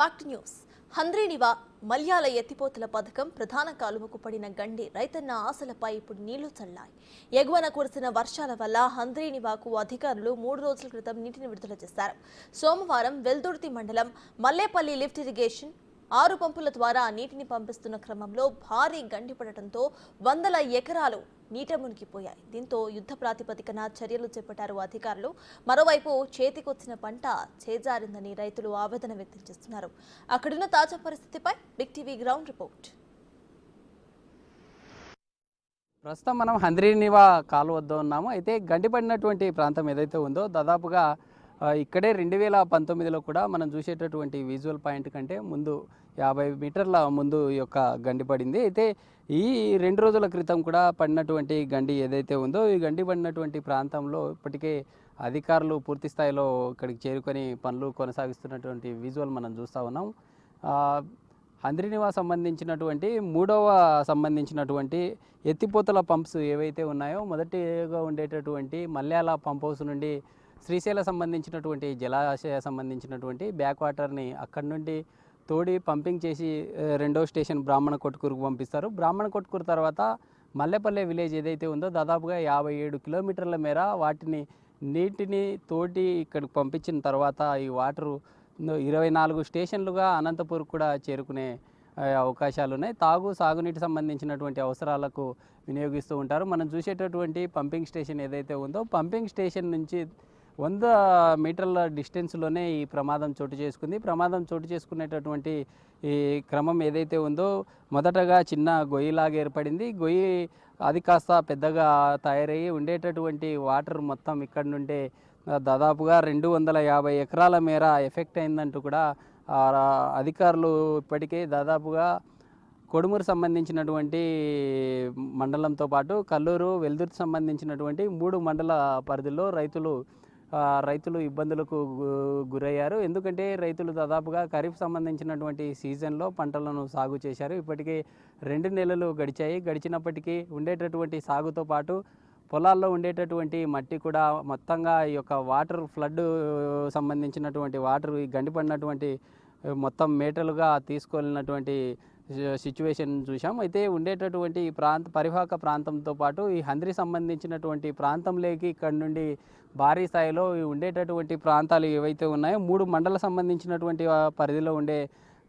Back to news. Handri Neeva Malyala ఎత్తిపోతల పథకం ప్రధాన కాలువకు పడిన గండి రైతన్న ఆశలపై ఇప్పుడు నీళ్లు చల్లాయి. ఎగువన కురిసిన వర్షాల వల్ల హంద్రీనివాకు అధికారులు 3 రోజుల క్రితం నీటిని విడుదల చేశారు. సోమవారం వెల్దుర్తి మండలం మల్లేపల్లి లిఫ్ట్ ఇరిగేషన్ 6 పంపుల ద్వారా నీటిని పంపిస్తున్న క్రమంలో భారీ గండి పడటంతో వందల ఎకరాలు నీట మునిగిపోయాయి. దీంతో యుద్ధ ప్రాతిపదికన చర్యలు చేపట్టారు అధికారులు. మరోవైపు చేతికొచ్చిన పంట చేజారిందని రైతులు ఆవేదన వ్యక్తం చేస్తున్నారు. అక్కడున్న తాజా పరిస్థితిపై బిగ్ టీవీ గ్రౌండ్ రిపోర్ట్. ప్రస్తుతం మనం హంద్రీనివా కాలువ వద్ద ఉన్నాము. అయితే గండిపడినటువంటి ప్రాంతం ఏదైతే ఉందో దాదాపుగా ఇక్కడే 2019లో కూడా మనం చూసేటటువంటి విజువల్ పాయింట్ కంటే ముందు 50 మీటర్ల ముందు ఈ యొక్క గండి పడింది. అయితే ఈ 2 రోజుల క్రితం కూడా పడినటువంటి గండి ఏదైతే ఉందో ఈ గండి పడినటువంటి ప్రాంతంలో ఇప్పటికే అధికారులు పూర్తి స్థాయిలో ఇక్కడికి చేరుకొని పనులు కొనసాగిస్తున్నటువంటి విజువల్ మనం చూస్తూ ఉన్నాం. హంద్రీనివా సంబంధించినటువంటి సంబంధించినటువంటి ఎత్తిపోతల పంప్స్ ఏవైతే ఉన్నాయో మొదటిగా ఉండేటటువంటి మల్యాల పంప్ హౌస్ నుండి శ్రీశైలం సంబంధించినటువంటి జలాశయ సంబంధించినటువంటి బ్యాక్ వాటర్ని అక్కడి నుండి తోడి పంపింగ్ చేసి రెండో స్టేషన్ బ్రాహ్మణ కొట్కూరుకు పంపిస్తారు. బ్రాహ్మణ కొట్కూరు తర్వాత మల్లెపల్లె విలేజ్ ఏదైతే ఉందో దాదాపుగా 57 కిలోమీటర్ల మేర నీటిని తోటి ఇక్కడికి పంపించిన తర్వాత ఈ వాటరు 24 స్టేషన్లుగా అనంతపూర్ కూడా చేరుకునే అవకాశాలు ఉన్నాయి. సాగునీటి సంబంధించినటువంటి అవసరాలకు వినియోగిస్తూ ఉంటారు. మనం చూసేటటువంటి పంపింగ్ స్టేషన్ ఏదైతే ఉందో పంపింగ్ స్టేషన్ నుంచి 100 మీటర్ల డిస్టెన్స్లోనే ఈ ప్రమాదం చోటు చేసుకుంది. ప్రమాదం చోటు చేసుకునేటటువంటి ఈ క్రమం ఏదైతే ఉందో మొదటగా చిన్న గొయ్యిలాగా ఏర్పడింది. గొయ్యి అది కాస్త పెద్దగా తయారయ్యి ఉండేటటువంటి వాటర్ మొత్తం ఇక్కడ నుండే దాదాపుగా 250 ఎకరాల మేర ఎఫెక్ట్ అయిందంటూ కూడా అధికారులు ఇప్పటికే దాదాపుగా కొడుమూరు సంబంధించినటువంటి మండలంతో పాటు కల్లూరు వెల్దుర్తి సంబంధించినటువంటి 3 మండల పరిధిలో రైతులు ఇబ్బందులకు గురయ్యారు. ఎందుకంటే రైతులు దాదాపుగా ఖరీఫ్ సంబంధించినటువంటి సీజన్లో పంటలను సాగు చేశారు. ఇప్పటికే 2 నెలలు గడిచినప్పటికీ ఉండేటటువంటి సాగుతో పాటు పొలాల్లో ఉండేటటువంటి మట్టి కూడా మొత్తంగా ఈ యొక్క వాటర్ ఫ్లడ్ సంబంధించినటువంటి వాటర్ ఈ గండిపడినటువంటి మొత్తం మేటలుగా తీసుకెళ్ళినటువంటి సిచ్యువేషన్ చూసాం. అయితే ఉండేటటువంటి ఈ పరివాహక ప్రాంతంతో పాటు ఈ హంద్రి సంబంధించినటువంటి ప్రాంతంలోకి ఇక్కడ నుండి భారీ స్థాయిలో ఉండేటటువంటి ప్రాంతాలు ఏవైతే ఉన్నాయో 3 మండల సంబంధించినటువంటి పరిధిలో ఉండే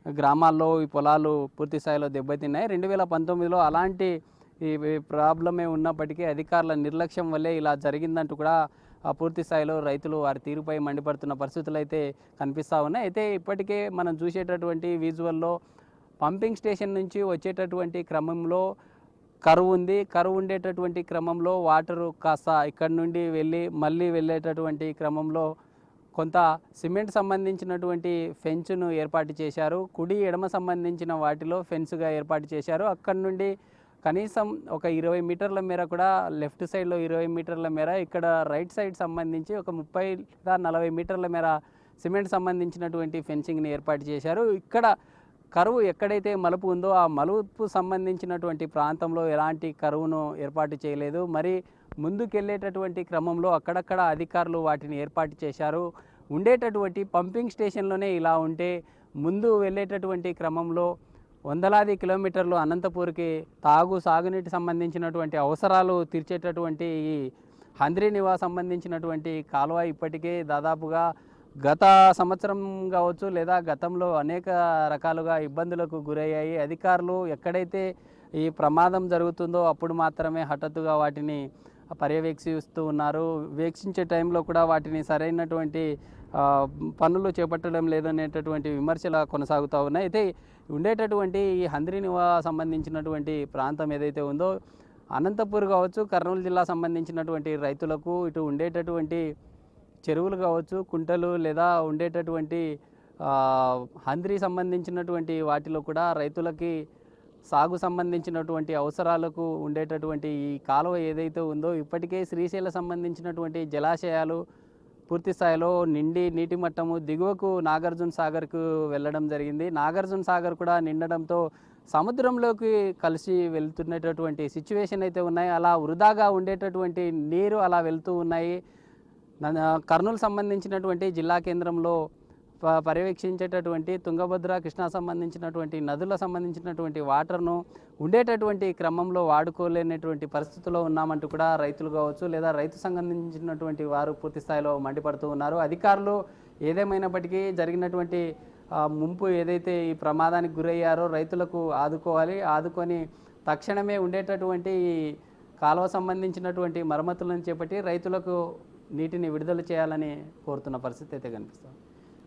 గ్రామాల్లో ఈ పొలాలు పూర్తి స్థాయిలో దెబ్బతిన్నాయి. 2019లో అలాంటి ఈ ప్రాబ్లమే ఉన్నప్పటికీ అధికారుల నిర్లక్ష్యం వల్లే ఇలా జరిగిందంటూ కూడా పూర్తి స్థాయిలో రైతులు వారి తీరుపై మండిపడుతున్న పరిస్థితులు అయితే కనిపిస్తూ ఉన్నాయి. అయితే ఇప్పటికే మనం చూసేటటువంటి విజువల్లో పంపింగ్ స్టేషన్ నుంచి వచ్చేటటువంటి క్రమంలో కరువు ఉంది. కరువు ఉండేటటువంటి క్రమంలో వాటరు కాస్త ఇక్కడ నుండి మళ్ళీ వెళ్ళేటటువంటి క్రమంలో కొంత సిమెంట్ సంబంధించినటువంటి ఫెన్స్ను ఏర్పాటు చేశారు. కుడి ఎడమ సంబంధించిన వాటిలో ఫెన్స్గా ఏర్పాటు చేశారు. అక్కడి నుండి కనీసం ఒక 20 మీటర్ల మేర కూడా లెఫ్ట్ సైడ్లో 20 మీటర్ల మేర ఇక్కడ రైట్ సైడ్ సంబంధించి ఒక 30-40 మీటర్ల మేర సిమెంట్ సంబంధించినటువంటి ఫెన్సింగ్ని ఏర్పాటు చేశారు. ఇక్కడ కరువు ఎక్కడైతే మలుపు ఉందో ఆ మలుపు సంబంధించినటువంటి ప్రాంతంలో ఎలాంటి కరువును ఏర్పాటు చేయలేదు. మరి ముందుకెళ్ళేటటువంటి క్రమంలో అక్కడక్కడ అధికారులు వాటిని ఏర్పాటు చేశారు. ఉండేటటువంటి పంపింగ్ స్టేషన్లోనే ఇలా ఉంటే ముందు వెళ్ళేటటువంటి క్రమంలో వందలాది కిలోమీటర్లు అనంతపూర్కి సాగునీటి సంబంధించినటువంటి అవసరాలు తీర్చేటటువంటి ఈ హంద్రీనివా సంబంధించినటువంటి కాలువ ఇప్పటికే దాదాపుగా గత సంవత్సరం కావచ్చు లేదా గతంలో అనేక రకాలుగా ఇబ్బందులకు గురయ్యాయి. అధికారులు ఎక్కడైతే ఈ ప్రమాదం జరుగుతుందో అప్పుడు మాత్రమే హఠాత్తుగా వాటిని పర్యవేక్షిస్తూ ఉన్నారు. వీక్షించే టైంలో కూడా వాటిని సరైనటువంటి పనులు చేపట్టడం లేదనేటటువంటి విమర్శలు కొనసాగుతూ ఉన్నాయి. అయితే ఉండేటటువంటి ఈ హంద్రీనివా సంబంధించినటువంటి ప్రాంతం ఏదైతే ఉందో అనంతపూర్ కావచ్చు కర్నూలు జిల్లా సంబంధించినటువంటి రైతులకు ఇటు ఉండేటటువంటి చెరువులు కావచ్చు కుంటలు లేదా ఉండేటటువంటి హంద్రి సంబంధించినటువంటి వాటిలో కూడా రైతులకి సాగు సంబంధించినటువంటి అవసరాలకు ఉండేటటువంటి ఈ కాలువ ఏదైతే ఉందో ఇప్పటికే శ్రీశైలం సంబంధించినటువంటి జలాశయాలు పూర్తి స్థాయిలో నీటి మట్టము దిగువకు నాగార్జున సాగర్కు వెళ్ళడం జరిగింది. నాగార్జున సాగర్ కూడా నిండడంతో సముద్రంలోకి కలిసి వెళ్తున్నటువంటి సిచ్యువేషన్ అయితే ఉన్నాయి. అలా వృధాగా ఉండేటటువంటి నీరు అలా వెళ్తూ ఉన్నాయి. కర్నూలు సంబంధించినటువంటి జిల్లా కేంద్రంలో పర్యవేక్షించేటటువంటి తుంగభద్ర కృష్ణా సంబంధించినటువంటి నదులకు సంబంధించినటువంటి వాటర్ను ఉండేటటువంటి క్రమంలో వాడుకోలేనటువంటి పరిస్థితుల్లో ఉన్నామంటూ కూడా రైతులు కావచ్చు లేదా రైతు సంబంధించినటువంటి వారు పూర్తి స్థాయిలో మండిపడుతూ ఉన్నారు. అధికారులు ఏదేమైనప్పటికీ జరిగినటువంటి ముంపు ఏదైతే ఈ ప్రమాదానికి గురయ్యారో రైతులకు ఆదుకొని తక్షణమే ఉండేటటువంటి కాలువ సంబంధించినటువంటి మరమ్మతులను చేపట్టి రైతులకు నీటిని విడుదల చేయాలని కోరుతున్న పరిస్థితి అయితే కనిపిస్తుంది.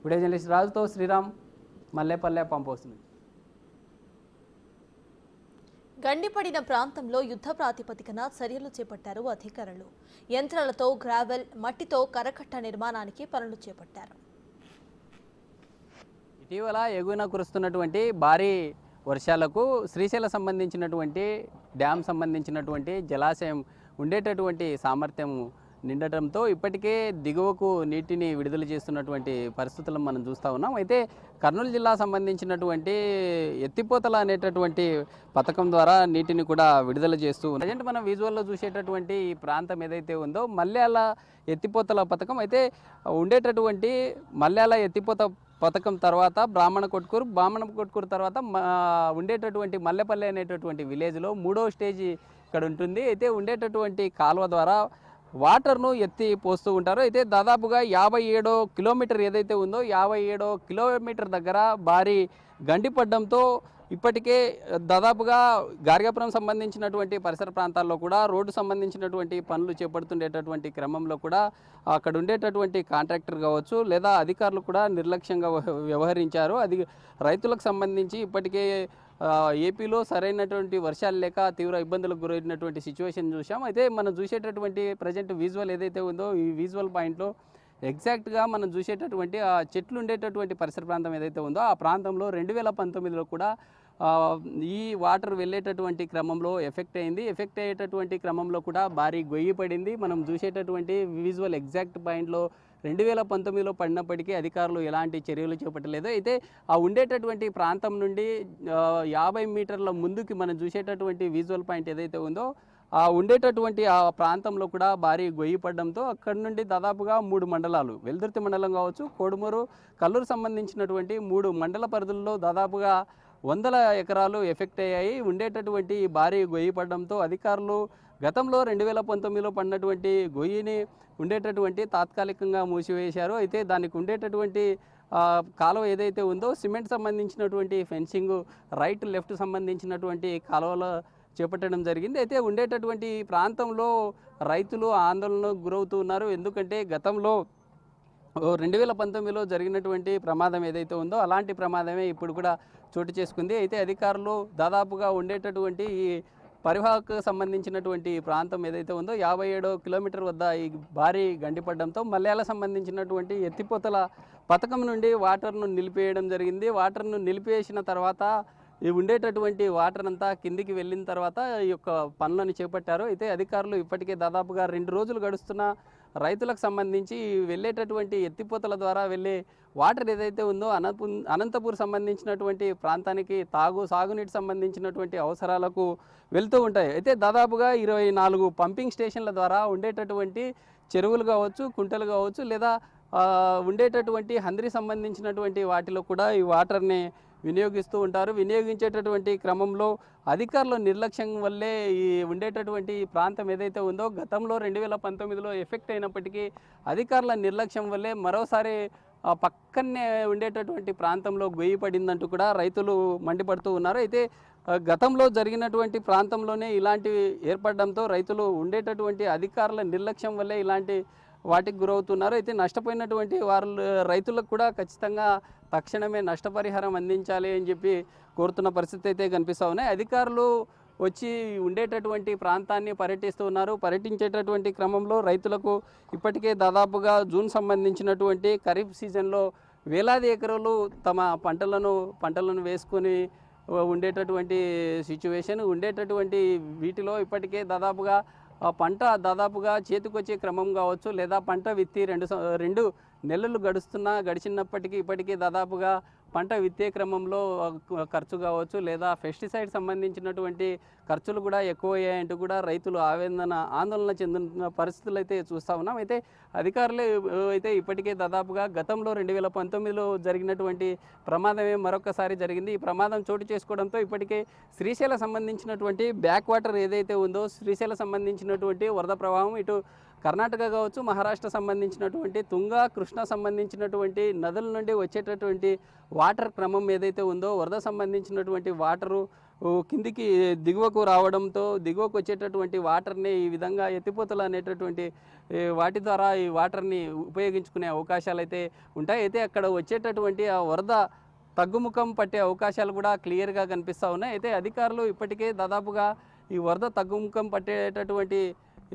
వీడియో జర్నలిస్ట్ రాజుతో శ్రీరామ్, మల్లేపల్లె పంపోస్ట్. గండిపడిన ప్రాంతంలో యుద్ధ ప్రాతిపదికన చర్యలు చేపట్టారు అధికారులు. యంత్రాలతో గ్రావెల్, మట్టితో కరకట్ట నిర్మాణానికి పనులు చేపట్టారు. ఇటీవల ఎగువన కురుస్తున్నటువంటి భారీ వర్షాలకు శ్రీశైలం సంబంధించినటువంటి డ్యామ్ సంబంధించినటువంటి జలాశయం ఉండేటటువంటి సామర్థ్యం నిండటంతో ఇప్పటికే దిగువకు నీటిని విడుదల చేస్తున్నటువంటి పరిస్థితులను మనం చూస్తూ ఉన్నాం. అయితే కర్నూలు జిల్లా సంబంధించినటువంటి ఎత్తిపోతల అనేటటువంటి పథకం ద్వారా నీటిని కూడా విడుదల చేస్తూ ప్రజెంట్ మనం విజువల్లో చూసేటటువంటి ఈ ప్రాంతం ఏదైతే ఉందో మల్యాల ఎత్తిపోతల పథకం. అయితే ఉండేటటువంటి మల్యాల ఎత్తిపోత పథకం తర్వాత బ్రాహ్మణ కొట్కూరు తర్వాత ఉండేటటువంటి మల్లెపల్లి అనేటటువంటి విలేజ్లో 3వ స్టేజ్ ఇక్కడ ఉంటుంది. అయితే ఉండేటటువంటి కాలువ ద్వారా వాటర్ను ఎత్తి పోస్తూ ఉంటారు. అయితే దాదాపుగా 57 కిలోమీటర్ ఏదైతే ఉందో 57 కిలోమీటర్ దగ్గర భారీ గండిపడ్డంతో ఇప్పటికే దాదాపుగా గార్గాపురం సంబంధించినటువంటి పరిసర ప్రాంతాల్లో కూడా రోడ్డు సంబంధించినటువంటి పనులు చేపడుతుండేటటువంటి క్రమంలో కూడా అక్కడ ఉండేటటువంటి కాంట్రాక్టర్ కావచ్చు లేదా అధికారులు కూడా నిర్లక్ష్యంగా వ్యవహరించారు. అది రైతులకు సంబంధించి ఇప్పటికే ఏపీలో సరైనటువంటి వర్షాలు లేక తీవ్ర ఇబ్బందులకు గురైనటువంటి సిచ్యువేషన్ చూసాం. అయితే మనం చూసేటటువంటి ప్రజెంట్ విజువల్ ఏదైతే ఉందో ఈ విజువల్ పాయింట్లో ఎగ్జాక్ట్గా మనం చూసేటటువంటి ఆ చెట్లు ఉండేటటువంటి పరిసర ప్రాంతం ఏదైతే ఉందో ఆ ప్రాంతంలో 2019లో కూడా ఈ వాటర్ వెళ్ళేటటువంటి క్రమంలో ఎఫెక్ట్ అయ్యేటటువంటి క్రమంలో కూడా భారీ గొయ్యి పడింది. మనం చూసేటటువంటి విజువల్ ఎగ్జాక్ట్ పాయింట్లో 2019లో పడినప్పటికీ అధికారులు ఎలాంటి చర్యలు చేపట్టలేదు. అయితే ఆ ఉండేటటువంటి ప్రాంతం నుండి 50 మీటర్ల ముందుకి మనం చూసేటటువంటి విజువల్ పాయింట్ ఏదైతే ఉందో ఆ ఉండేటటువంటి ఆ ప్రాంతంలో కూడా భారీ గొయ్యి పడడంతో అక్కడి నుండి దాదాపుగా 3 మండలాలు, వెల్దుర్తి మండలం కావచ్చు, కోడుమూరు, కల్లూరు సంబంధించినటువంటి 3 మండల పరిధుల్లో దాదాపుగా 100 ఎకరాలు ఎఫెక్ట్ అయ్యాయి. ఉండేటటువంటి భారీ గొయ్యి పడడంతో అధికారులు గతంలో 2019లో పడినటువంటి గొయ్యిని ఉండేటటువంటి తాత్కాలికంగా మూసివేశారు. అయితే దానికి ఉండేటటువంటి కాలువ ఏదైతే ఉందో సిమెంట్ సంబంధించినటువంటి ఫెన్సింగ్ రైట్ లెఫ్ట్ సంబంధించినటువంటి కాలువలో చేపట్టడం జరిగింది. అయితే ఉండేటటువంటి ప్రాంతంలో రైతులు ఆందోళనకు గురవుతూ ఉన్నారు. ఎందుకంటే గతంలో 2019లో జరిగినటువంటి ప్రమాదం ఏదైతే ఉందో అలాంటి ప్రమాదమే ఇప్పుడు కూడా చోటు చేసుకుంది. అయితే అధికారులు దాదాపుగా ఉండేటటువంటి ఈ పరివాహకు సంబంధించినటువంటి ప్రాంతం ఏదైతే ఉందో 57 కిలోమీటర్ వద్ద ఈ భారీ గండిపడడంతో మల్యాల సంబంధించినటువంటి ఎత్తిపోతల పథకం నుండి వాటర్ను నిలిపేయడం జరిగింది. వాటర్ను నిలిపేసిన తర్వాత ఈ ఉండేటటువంటి వాటర్ అంతా కిందికి వెళ్ళిన తర్వాత ఈ యొక్క పనులను చేపట్టారు. అయితే అధికారులు ఇప్పటికే దాదాపుగా 2 రోజులు గడుస్తున్న రైతులకు సంబంధించి వెళ్ళేటటువంటి ఎత్తిపోతల ద్వారా వెళ్ళే వాటర్ ఏదైతే ఉందో అనంతపూర్ సంబంధించినటువంటి ప్రాంతానికి సాగునీటి సంబంధించినటువంటి అవసరాలకు వెళ్తూ ఉంటాయి. అయితే దాదాపుగా 24 పంపింగ్ స్టేషన్ల ద్వారా ఉండేటటువంటి చెరువులు కావచ్చు, కుంటలు కావచ్చు, లేదా ఉండేటటువంటి హంద్రి సంబంధించినటువంటి వాటిలో కూడా ఈ వాటర్ని వినియోగిస్తూ ఉంటారు. వినియోగించేటటువంటి క్రమంలో అధికారుల నిర్లక్ష్యం వల్లే ఈ ఉండేటటువంటి ప్రాంతం ఏదైతే ఉందో గతంలో 2019లో ఎఫెక్ట్ అయినప్పటికీ అధికారుల నిర్లక్ష్యం వల్లే మరోసారి పక్కనే ఉండేటటువంటి ప్రాంతంలో గొయ్యి పడిందంటూ కూడా రైతులు మండిపడుతూ ఉన్నారు. అయితే గతంలో జరిగినటువంటి ప్రాంతంలోనే ఇలాంటివి ఏర్పడడంతో రైతులు ఉండేటటువంటి అధికారుల నిర్లక్ష్యం వల్లే ఇలాంటి వాటికి గురవుతున్నారు. అయితే నష్టపోయినటువంటి రైతులకు కూడా ఖచ్చితంగా తక్షణమే నష్టపరిహారం అందించాలి అని చెప్పి కోరుతున్న పరిస్థితి అయితే కనిపిస్తూ ఉన్నాయి. అధికారులు వచ్చి ఉండేటటువంటి ప్రాంతాన్ని పర్యటిస్తూ ఉన్నారు. పర్యటించేటటువంటి క్రమంలో రైతులకు ఇప్పటికే దాదాపుగా జూన్ సంబంధించినటువంటి ఖరీఫ్ సీజన్లో వేలాది ఎకరాలు తమ పంటలను వేసుకొని ఉండేటటువంటి సిచ్యువేషన్ ఉండేటటువంటి వీటిలో ఇప్పటికే దాదాపుగా పంట చేతికొచ్చే క్రమం కావచ్చు, లేదా పంట విత్తి 2 నెలలు గడిచినప్పటికీ ఇప్పటికీ దాదాపుగా పంట విత్తే క్రమంలో ఖర్చు కావచ్చు, లేదా పెస్టిసైడ్ సంబంధించినటువంటి ఖర్చులు కూడా ఎక్కువయ్యాయంటూ కూడా రైతులు ఆందోళన చెందుతున్న పరిస్థితులు అయితే చూస్తూ ఉన్నాం. అయితే అధికారులు అయితే ఇప్పటికే దాదాపుగా గతంలో 2019లో జరిగినటువంటి ప్రమాదమే మరొకసారి జరిగింది. ఈ ప్రమాదం చోటు చేసుకోవడంతో ఇప్పటికే శ్రీశైలం సంబంధించినటువంటి బ్యాక్ వాటర్ ఏదైతే ఉందో, శ్రీశైలం సంబంధించినటువంటి వరద ప్రవాహం ఇటు కర్ణాటక కావచ్చు, మహారాష్ట్ర సంబంధించినటువంటి తుంగా, కృష్ణ సంబంధించినటువంటి నదుల నుండి వచ్చేటటువంటి వాటర్ క్రమం ఏదైతే ఉందో, వరద సంబంధించినటువంటి వాటరు కిందికి దిగువకు రావడంతో దిగువకు వచ్చేటటువంటి వాటర్ని ఈ విధంగా ఎత్తిపోతలు అనేటటువంటి వాటి ద్వారా ఈ వాటర్ని ఉపయోగించుకునే అవకాశాలు అయితే ఉంటాయి. అయితే అక్కడ వచ్చేటటువంటి ఆ వరద తగ్గుముఖం పట్టే అవకాశాలు కూడా క్లియర్గా కనిపిస్తూ ఉన్నాయి. అయితే అధికారులు ఇప్పటికే దాదాపుగా ఈ వరద తగ్గుముఖం పట్టేటటువంటి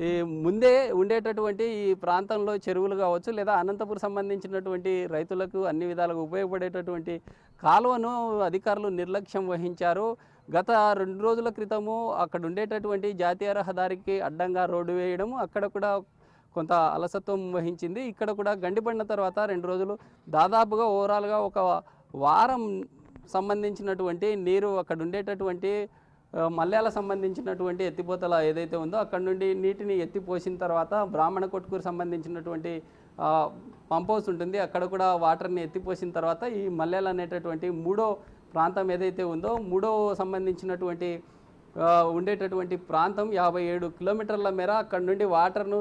ఈ ముందే ఉండేటటువంటి ఈ ప్రాంతంలో చెరువులు కావచ్చు, లేదా అనంతపురం సంబంధించినటువంటి రైతులకు అన్ని విధాలుగా ఉపయోగపడేటటువంటి కాలువను అధికారులు నిర్లక్ష్యం వహించారు. గత 2 రోజుల క్రితము అక్కడ ఉండేటటువంటి జాతీయ రహదారికి అడ్డంగా రోడ్డు వేయడం అక్కడ కూడా కొంత అలసత్వం వహించింది. ఇక్కడ కూడా గండిపడిన తర్వాత 2 రోజులు దాదాపుగా ఓవరాల్గా ఒక వారం సంబంధించినటువంటి నీరు అక్కడ ఉండేటటువంటి మల్యాల సంబంధించినటువంటి ఎత్తిపోతల ఏదైతే ఉందో అక్కడ నుండి నీటిని ఎత్తిపోసిన తర్వాత బ్రాహ్మణ కొట్టుకూరు సంబంధించినటువంటి పంప్ హౌస్ ఉంటుంది, అక్కడ కూడా వాటర్ని ఎత్తిపోసిన తర్వాత ఈ మల్యాల అనేటటువంటి మూడో ప్రాంతం ఏదైతే ఉందో, మూడో సంబంధించినటువంటి ఉండేటటువంటి ప్రాంతం 57 కిలోమీటర్ల మేర అక్కడ నుండి వాటర్ను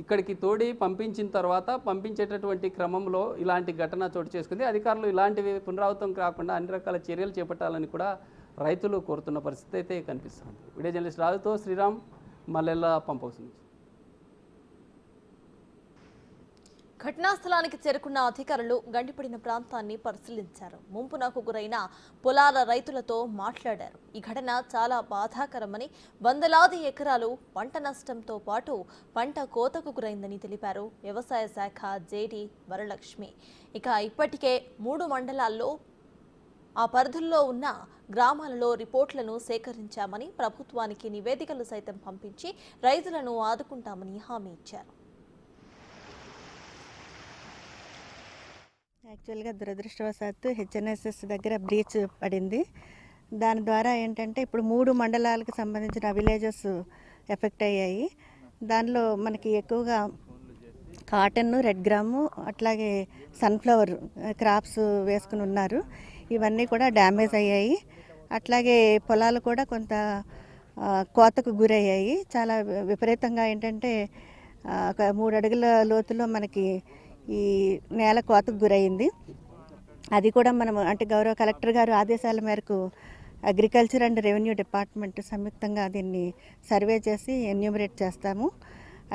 ఇక్కడికి తోడి పంపించిన తర్వాత పంపించేటటువంటి క్రమంలో ఇలాంటి ఘటన చోటు చేసుకుంది. అధికారులు ఇలాంటివి పునరావృతం కాకుండా అన్ని రకాల చర్యలు చేపట్టాలని కూడా రైతులు కోరుతున్న పరిస్థితి అయితే కనిపిస్తుంది. వీడియో జర్నలిస్ట్ రాజుతో శ్రీరామ్, మల్లెల్ల పంప్ హౌస్ నుంచి. ఘటనా స్థలానికి చేరుకున్న అధికారులు గండిపడిన ప్రాంతాన్ని పరిశీలించారు. ముంపునకు గురైన పొలాల రైతులతో మాట్లాడారు. ఈ ఘటన చాలా బాధాకరమని, వందలాది ఎకరాలు పంట నష్టంతో పాటు పంట కోతకు గురైందని తెలిపారు వ్యవసాయ శాఖ జేడీ వరలక్ష్మి. ఇక ఇప్పటికే 3 మండలాల్లో ఆ పరిధుల్లో ఉన్న గ్రామాలలో రిపోర్ట్లను సేకరించామని, ప్రభుత్వానికి నివేదికలు సైతం పంపించి రైతులను ఆదుకుంటామని హామీ ఇచ్చారు. యాక్చువల్గా దురదృష్టవశాత్తు హెచ్ఎన్ఎస్ఎస్ దగ్గర బ్రీచ్ పడింది. దాని ద్వారా ఏంటంటే ఇప్పుడు 3 మండలాలకు సంబంధించిన విలేజెస్ ఎఫెక్ట్ అయ్యాయి. దానిలో మనకి ఎక్కువగా కాటన్, రెడ్ గ్రాము, అట్లాగే సన్ఫ్లవర్ క్రాప్స్ వేసుకుని ఉన్నారు. ఇవన్నీ కూడా డ్యామేజ్ అయ్యాయి. అట్లాగే పొలాలు కూడా కొంత కోతకు గురయ్యాయి. చాలా విపరీతంగా ఏంటంటే ఒక 3 అడుగుల లోతులో మనకి ఈ నేల కోతకు గురయింది. అది కూడా మనం అంటే గౌరవ కలెక్టర్ గారు ఆదేశాల మేరకు అగ్రికల్చర్ అండ్ రెవెన్యూ డిపార్ట్మెంట్ సంయుక్తంగా దీన్ని సర్వే చేసి ఎన్యూమరేట్ చేస్తాము.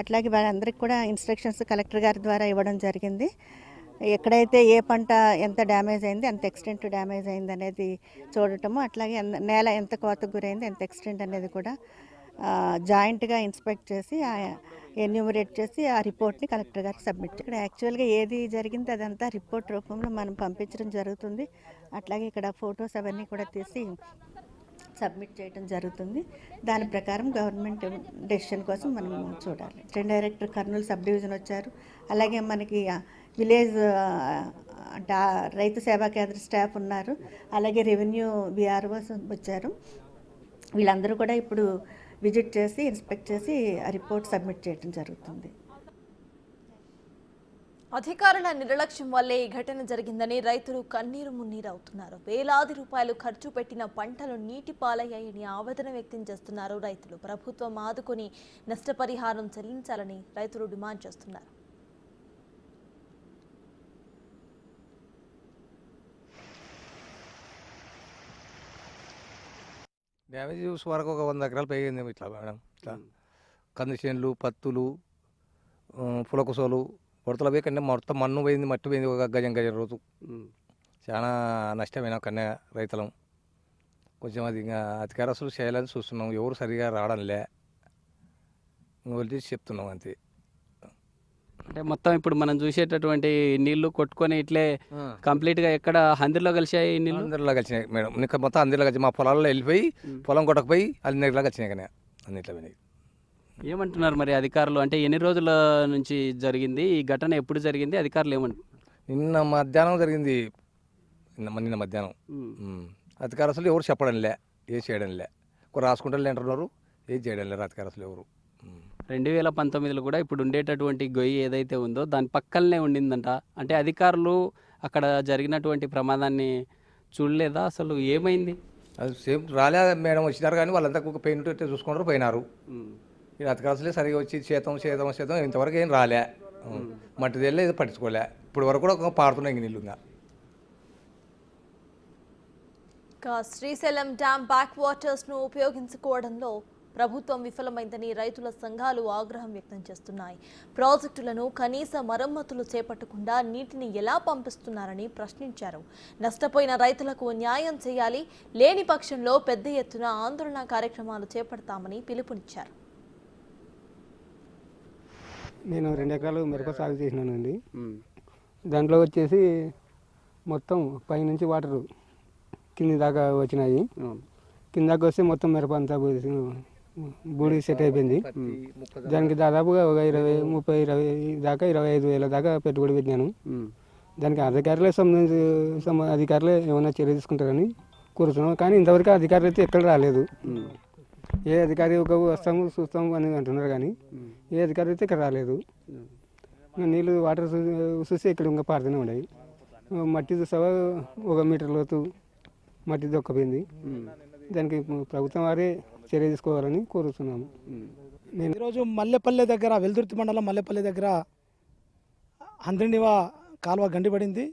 అట్లాగే వాళ్ళందరికీ కూడా ఇన్స్ట్రక్షన్స్ కలెక్టర్ గారి ద్వారా ఇవ్వడం జరిగింది. ఎక్కడైతే ఏ పంట ఎంత డ్యామేజ్ అయింది, ఎంత ఎక్స్టెంట్ డ్యామేజ్ అయింది అనేది చూడటము, అట్లాగే నేల ఎంత కోతకు గురైంది, ఎంత ఎక్స్టెంట్ అనేది కూడా జాయింట్గా ఇన్స్పెక్ట్ చేసి ఎన్యూమరేట్ చేసి ఆ రిపోర్ట్ని కలెక్టర్ గారికి సబ్మిట్ చేయాలి. ఇక్కడ యాక్చువల్గా ఏది జరిగింది అదంతా రిపోర్ట్ రూపంలో మనం పంపించడం జరుగుతుంది. అట్లాగే ఇక్కడ ఫొటోస్ అవన్నీ కూడా తీసి సబ్మిట్ చేయడం జరుగుతుంది. దాని ప్రకారం గవర్నమెంట్ డెసిషన్ కోసం మనం చూడాలి. Train director Kurnool sub division వచ్చారు. అలాగే మనకి విలేజ్ అంటే రైతు సేవా కేంద్ర స్టాఫ్ ఉన్నారు. అలాగే రెవెన్యూ విఆర్ఓస్ వచ్చారు. వీళ్ళందరూ కూడా ఇప్పుడు విజిట్ చేసి ఇన్స్పెక్ట్ చేసి ఆ రిపోర్ట్ సబ్మిట్ చేయడం జరుగుతుంది. అధికారుల నిర్లక్ష్యం వల్లే ఈ ఘటన జరిగిందని రైతులు కన్నీరు మున్నీరు అవుతున్నారు. వేలాది రూపాయలు ఖర్చు పెట్టిన పంటలు నీటి పాలయ్యాయని ఆవేదన వ్యక్తం చేస్తున్నారు రైతులు. ప్రభుత్వం ఆదుకొని నష్టపరిహారం చెల్లించాలని రైతులు డిమాండ్ చేస్తున్నారు. డ్యామేజ్ చూసి వరకు ఒక 100 ఎకరాలు పెరిగింది ఇట్లా మేడం. ఇట్లా కంది చేనులు, పత్తులు, పులకుసోలు, పొడతల పోయి కన్నా మొత్తం మన్ను పోయింది, మట్టి పోయింది. ఒక గజం రోజు చాలా నష్టమైన కన్నా రైతులం. కొంచెం అది ఇంకా అధికారస్తులు చేయాలని చూస్తున్నాం. ఎవరు సరిగా రావడంలే, వదిలేసి చెప్తున్నాం అంతే. అంటే మొత్తం ఇప్పుడు మనం చూసేటటువంటి నీళ్లు కొట్టుకొని ఇట్లే కంప్లీట్గా ఎక్కడ హందిలో కలిసాయి నీళ్ళు? అందరిలో కలిసినాయి మేడం. ఇంకా మొత్తం అందరిలో కలిసి మా పొలాల్లో వెళ్ళిపోయి పొలం కొట్టకపోయి అందరిలో కలిసినాయి కానీ అన్నిట్లో పోయినాయి. ఏమంటున్నారు మరి అధికారులు? అంటే ఎన్ని రోజుల నుంచి జరిగింది ఈ ఘటన, ఎప్పుడు జరిగింది, అధికారులు ఏమంటున్నారు? నిన్న మధ్యాహ్నం జరిగింది. నిన్న మధ్యాహ్నం అధికారస్తులు ఎవరు చెప్పడంలే, ఏం చేయడంలే, రాసుకుంటారు అంటున్నారు, ఏం చేయడం లేదు అధికారస్తులు ఎవరు. 2019లో కూడా ఇప్పుడు ఉండేటటువంటి గొయ్యి ఏదైతే ఉందో దాని పక్కనే ఉండిందంట. అంటే అధికారులు అక్కడ జరిగినటువంటి ప్రమాదాన్ని చూడలేదా, అసలు ఏమైంది? అది సేమ్ రాలే మేడం వచ్చినారు కానీ వాళ్ళంతా ఒక పెయింట్ చూసుకుంటారు పోయినారు. ఈ అధికారస్తులే సరిగా వచ్చి చేతం ఇంతవరకు ఏం రాలే, మట్టి తెల్లే ఏదో పట్టించుకోలే. ఇప్పుడు వరకు కూడా పారుతున్నాయి ఇంక నీళ్ళు. శ్రీశైలం డ్యామ్ బ్యాక్ వాటర్స్ ను ఉపయోగించుకోవడంలో ప్రభుత్వం విఫలమైందని రైతుల సంఘాలు ఆగ్రహం వ్యక్తం చేస్తున్నాయి. ప్రాజెక్టులను కనీస మరమ్మతులు చేపట్టకుండా నీటిని ఎలా పంపిస్తున్నారని ప్రశ్నించారు. నష్టపోయిన రైతులకు న్యాయం చేయాలి, లేని పక్షంలో పెద్ద ఎత్తున ఆందోళన కార్యక్రమాలు చేపడతామని పిలుపునిచ్చారు. నేను 2 ఎకరాలు మిరప సాగు చేసినానండి. దాంట్లో వచ్చేసి మొత్తం పైనుంచి వాటర్ కింది దాకా వచ్చినాయి. కిందకి వస్తే మొత్తం మిరప అంతా బూడి సెట్ అయిపోయింది. దానికి దాదాపుగా ఒక 20 దాకా 25,000 దాకా పెట్టుబడి పెట్టినాను. దానికి అధికారులే అధికారులే ఏమైనా చర్య తీసుకుంటారని కోరుతున్నాం. కానీ ఇంతవరకు అధికారులు అయితే ఎక్కడ రాలేదు. ఏ అధికారి ఒక వస్తాము చూస్తాము అని అంటున్నారు కానీ ఏ అధికారి అయితే ఇక్కడ రాలేదు. నీళ్ళు వాటర్ చూసి ఇక్కడ ఇంకా పారుతూనే ఉన్నాయి. మట్టి చూసావా 1 మీటర్ లోతు మట్టి దొక్కపోయింది. దానికి ప్రభుత్వం వారే చర్య తీసుకోవాలని కోరుతున్నాము. నేను ఈరోజు మల్లెపల్లె దగ్గర, వెల్దుర్తి మండలం మల్లెపల్లె దగ్గర హంద్రినివా కాలువ గండిపడింది.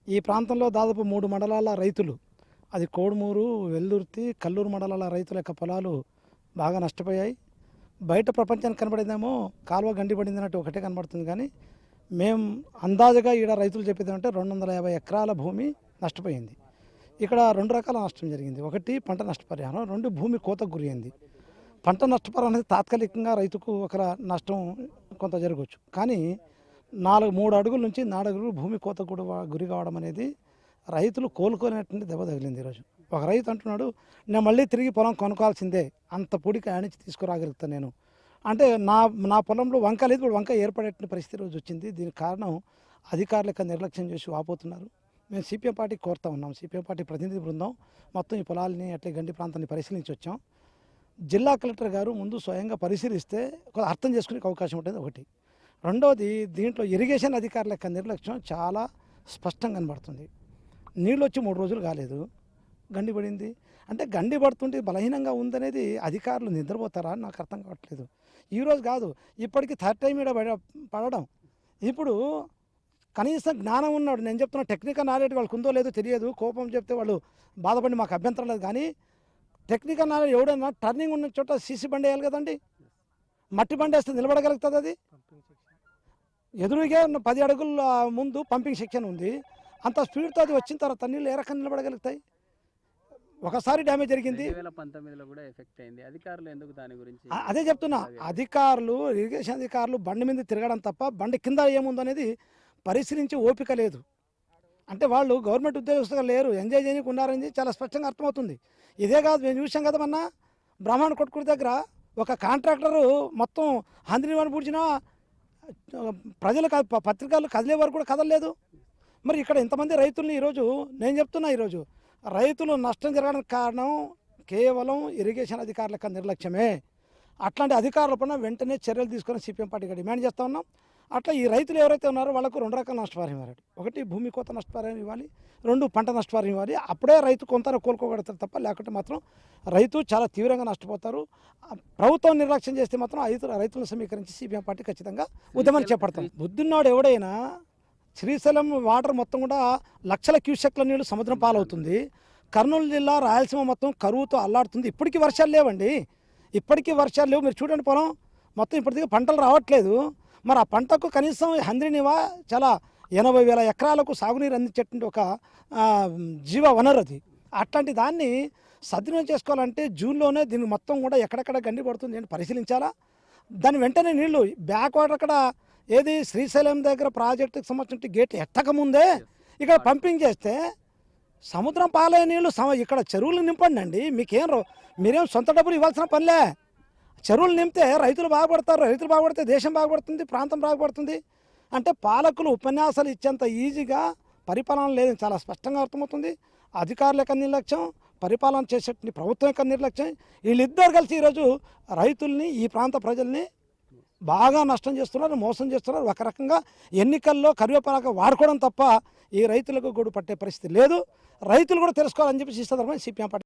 ఈ ప్రాంతంలో దాదాపు 3 మండలాల రైతులు, అది కోడుమూరు, వెల్దుర్తి, కల్లూరు మండలాల రైతుల యొక్క పొలాలు బాగా నష్టపోయాయి. బయట ప్రపంచానికి కనబడిందేమో కాలువ గండిపడింది అన్నట్టు ఒకటే కనబడుతుంది. కానీ మేము అందాజుగా ఈడ రైతులు చెప్పేది అంటే 250 ఎకరాల భూమి నష్టపోయింది. ఇక్కడ 2 రకాల నష్టం జరిగింది. ఒకటి పంట నష్టపరిహారం, 2 భూమి కోతకు గురైంది. పంట నష్టపరిహారం అనేది తాత్కాలికంగా రైతుకు ఒక నష్టం కొంత జరగవచ్చు. కానీ 3 అడుగుల నుంచి 4 అడుగులు భూమి కోతకు గురి కావడం అనేది రైతులు కోలుకోలేనటువంటి దెబ్బ తగిలింది. ఈరోజు ఒక రైతు అంటున్నాడు, నేను మళ్ళీ తిరిగి పొలం కొనుక్కోవాల్సిందే, అంత పొడికి ఆడించి తీసుకురాగలుగుతాను నేను అంటే. నా పొలంలో వంక లేదు, ఇప్పుడు వంక ఏర్పడేటువంటి పరిస్థితి రోజు వచ్చింది. దీనికి కారణం అధికారులకు నిర్లక్ష్యం చేసి వాపోతున్నారు. మేము సిపిఎం పార్టీకి కోరుతా ఉన్నాం. సిపిఎం పార్టీ ప్రతినిధి బృందం మొత్తం ఈ పొలాలని అట్లే గండి ప్రాంతాన్ని పరిశీలించి వచ్చాం. జిల్లా కలెక్టర్ గారు ముందు స్వయంగా పరిశీలిస్తే అర్థం చేసుకునే అవకాశం ఉంటుంది. ఒకటి. రెండవది, దీంట్లో ఇరిగేషన్ అధికారుల యొక్క నిర్లక్ష్యం చాలా స్పష్టంగా కనబడుతుంది. నీళ్ళు వచ్చి 3 రోజులు కాలేదు, గండి పడింది. అంటే గండి పడుతుంటే బలహీనంగా ఉందనేది అధికారులు నిద్రపోతారా అని నాకు అర్థం కావట్లేదు. ఈరోజు కాదు, ఇప్పటికీ 3rd టైం ఈడ పడడం. ఇప్పుడు కనీసం జ్ఞానం ఉన్నాడు, నేను చెప్తున్నా టెక్నికల్ నాలెడ్జ్ వాళ్ళకు ఉందో లేదో తెలియదు. కోపం చెప్తే వాళ్ళు బాధపడి మాకు అభ్యంతరం లేదు. కానీ టెక్నికల్ నాలెడ్జ్ ఎవడైనా టర్నింగ్ ఉన్న చోట సీసీ బండి వేయాలి కదండి. మట్టి బండి వేస్తే నిలబడగలుగుతుంది. అది ఎదురుగా 10 అడుగుల ముందు పంపింగ్ సెక్షన్ ఉంది. అంత స్పీడ్తో అది వచ్చిన తర్వాత నీళ్ళు ఏ రకంగా నిలబడగలుగుతాయి? ఒకసారి డ్యామేజ్ జరిగింది. 2019లో కూడా ఎఫెక్ట్ అయింది. అధికారులు ఎందుకు దాని గురించి? అదే చెప్తున్నా, అధికారులు, ఇరిగేషన్ అధికారులు బండి మీద తిరగడం తప్ప బండి కింద ఏముందనేది పరిశీలించి ఓపిక లేదు. అంటే వాళ్ళు గవర్నమెంట్ ఉద్యోగస్తులు లేరు, ఎంజాయ్ చేయడానికి ఉన్నారని చాలా స్పష్టంగా అర్థమవుతుంది. ఇదే కాదు, మేము చూసాం కదా మొన్న బ్రాహ్మణ కొట్టుకుడి దగ్గర ఒక కాంట్రాక్టరు మొత్తం హంద్రినివాని పూడ్చిన ప్రజలు పత్రికలు కదిలే వరకు కూడా కదలలేదు. మరి ఇక్కడ ఇంతమంది రైతుల్ని ఈరోజు నేను చెప్తున్నా, ఈరోజు రైతులు నష్టం జరగడానికి కారణం కేవలం ఇరిగేషన్ అధికారుల యొక్క నిర్లక్ష్యమే. అట్లాంటి అధికారుల పైన వెంటనే చర్యలు తీసుకొని సిపిఎం పార్టీగా డిమాండ్ చేస్తూ ఉన్నాం. అట్లా ఈ రైతులు ఎవరైతే ఉన్నారో వాళ్ళకు 2 రకాల నష్టపరిహారం ఇవ్వాలి. ఒకటి భూమి కోత నష్టపరిహారం ఇవ్వాలి, 2 పంట నష్టపరిహారం ఇవ్వాలి. అప్పుడే రైతు కొంత కోలుకోగలుగుతారు తప్ప లేకుంటే మాత్రం రైతు చాలా తీవ్రంగా నష్టపోతారు. ప్రభుత్వం నిర్లక్ష్యం చేస్తే మాత్రం రైతులను సమీకరించి సిపిఎం పార్టీ ఖచ్చితంగా ఉద్యమం చేపడతాం. బుద్ధున్నాడు ఎవడైనా, శ్రీశైలం వాటర్ మొత్తం కూడా లక్షల క్యూసెక్ల నీళ్లు సముద్రం పాలవుతుంది. కర్నూలు జిల్లా, రాయలసీమ మొత్తం కరువుతో అల్లాడుతుంది. ఇప్పటికీ వర్షాలు లేవండి, ఇప్పటికీ వర్షాలు లేవు. మీరు చూడండి, పొలం మొత్తం ఇప్పటికీ పంటలు రావట్లేదు. మరి ఆ పంటకు కనీసం హంద్రినివా చాలా 80,000 ఎకరాలకు సాగునీరు అందించేటువంటి ఒక జీవ వనరు అది. అట్లాంటి దాన్ని సద్వినియోగం చేసుకోవాలంటే జూన్లోనే దీన్ని మొత్తం కూడా ఎక్కడెక్కడ గండి పడుతుంది అని పరిశీలించాలా. దాని వెంటనే నీళ్లు బ్యాక్ వాటర్ అక్కడ ఏది శ్రీశైలం దగ్గర ప్రాజెక్టుకి సంబంధించిన గేట్ ఎట్టకముందే ఇక్కడ పంపింగ్ చేస్తే సముద్రం పాలే నీళ్ళు ఇక్కడ చెరువులు నింపండి అండి. మీరేం సొంత డబ్బులు ఇవ్వాల్సిన పనిలే. చెరువులు నింపితే రైతులు బాగుపడతారు, రైతులు బాగుపడితే దేశం బాగుపడుతుంది, ప్రాంతం బాగుపడుతుంది. అంటే పాలకులు ఉపన్యాసాలు ఇచ్చేంత ఈజీగా పరిపాలన లేదని చాలా స్పష్టంగా అర్థమవుతుంది. అధికారుల యొక్క నిర్లక్ష్యం, పరిపాలన చేసే ప్రభుత్వం యొక్క నిర్లక్ష్యం, వీళ్ళిద్దరు కలిసి ఈరోజు రైతుల్ని, ఈ ప్రాంత ప్రజల్ని బాగా నష్టం చేస్తున్నారు, మోసం చేస్తున్నారు. ఒక రకంగా ఎన్నికల్లో కరివేపాకు వాడుకోవడం తప్ప ఈ రైతులకు గూడు పట్టే పరిస్థితి లేదు. రైతులు కూడా తెలుసుకోవాలని చెప్పి సిపిఎం